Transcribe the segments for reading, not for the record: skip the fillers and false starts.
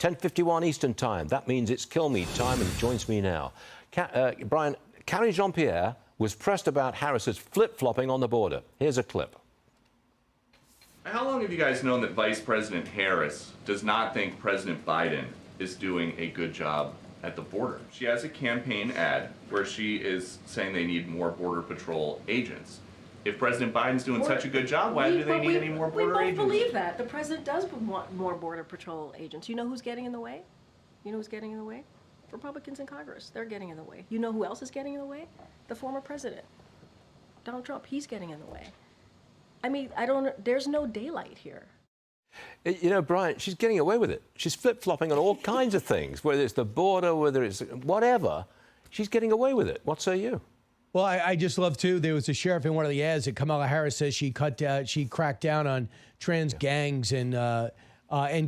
10:51 Eastern Time. That means it's kill me time, and he joins me now. Brian, Karine Jean-Pierre was pressed about Harris's flip-flopping on the border. Here's a clip. How long have you guys known that Vice President Harris does not think President Biden is doing a good job at the border? She has a campaign ad where she is saying they need more Border Patrol agents. If President Biden's doing such a good job, why do they need any more border agents? We both believe that. The president does want more Border Patrol agents. You know who's getting in the way? You know who's getting in the way? Republicans in Congress. They're getting in the way. You know who else is getting in the way? The former president, Donald Trump. He's getting in the way. I mean, there's no daylight here. You know, Brian, she's getting away with it. She's flip-flopping on all kinds of things, whether it's the border, whether it's whatever. She's getting away with it. What say you? Well, I just love, too, there was a sheriff in one of the ads that Kamala Harris says she cracked down on trans gangs and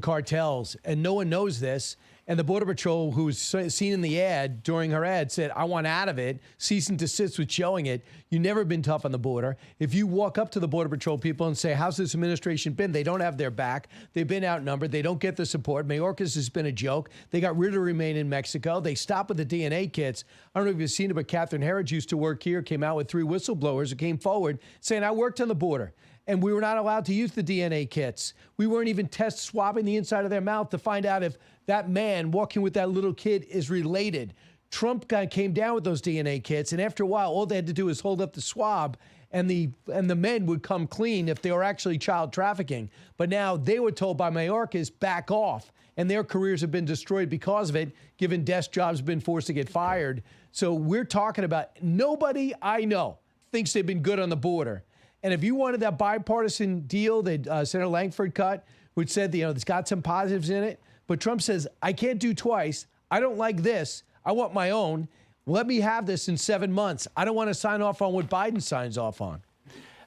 cartels, and no one knows this. And the Border Patrol, who was seen in the ad during her ad, said, I want out of it, cease and desist with showing it. You've never been tough on the border. If you walk up to the Border Patrol people and say, how's this administration been? They don't have their back. They've been outnumbered. They don't get the support. Mayorkas has been a joke. They got rid of Remain in Mexico. They stopped with the DNA kits. I don't know if you've seen it, but Catherine Herridge used to work here, came out with 3 whistleblowers who came forward saying, I worked on the border. And we were not allowed to use the DNA kits. We weren't even test swabbing the inside of their mouth to find out if that man walking with that little kid is related. Trump came down with those DNA kits, and after a while, all they had to do was hold up the swab, and the men would come clean if they were actually child trafficking. But now they were told by Mayorkas, back off, and their careers have been destroyed because of it, given desk jobs have been forced to get fired. So we're talking about nobody I know thinks they've been good on the border. And if you wanted that bipartisan deal that Senator Langford cut, which said, you know, it's got some positives in it, but Trump says, I can't do twice. I don't like this. I want my own. Let me have this in 7 months. I don't want to sign off on what Biden signs off on.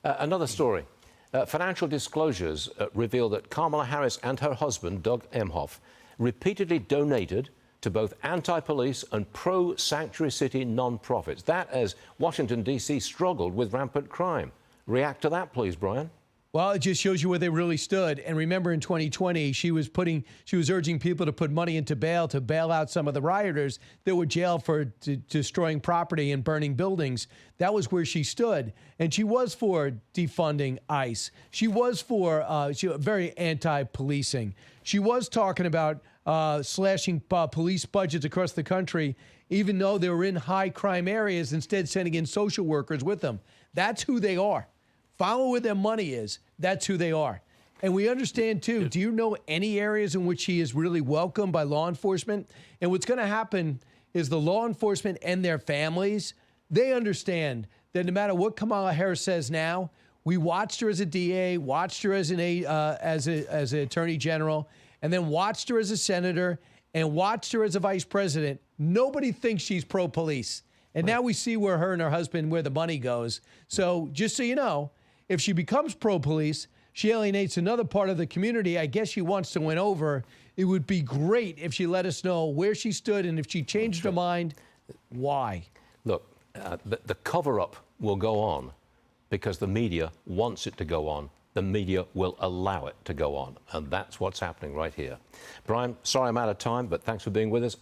Another story. Financial disclosures reveal that Kamala Harris and her husband, Doug Emhoff, repeatedly donated to both anti-police and pro-sanctuary city non-profits. That as Washington, D.C. struggled with rampant crime. React to that, please, Brian. Well, it just shows you where they really stood. And remember, in 2020, she was urging people to put money into bail to bail out some of the rioters that were jailed for destroying property and burning buildings. That was where she stood. And she was for defunding ICE. She was for very anti-policing. She was talking about slashing police budgets across the country, even though they were in high crime areas, instead sending in social workers with them. That's who they are. Follow where their money is. That's who they are. And we understand, too, do you know any areas in which he is really welcomed by law enforcement? And what's going to happen is the law enforcement and their families, they understand that no matter what Kamala Harris says now, we watched her as a DA, watched her as an attorney general, and then watched her as a senator, and watched her as a vice president. Nobody thinks she's pro-police. And now we see where her and her husband, where the money goes. So just so you know, if she becomes pro-police, she alienates another part of the community. I guess she wants to win over. It would be great if she let us know where she stood, and if she changed her mind, why. Look, the cover-up will go on because the media wants it to go on. The media will allow it to go on. And that's what's happening right here. Brian, sorry I'm out of time, but thanks for being with us.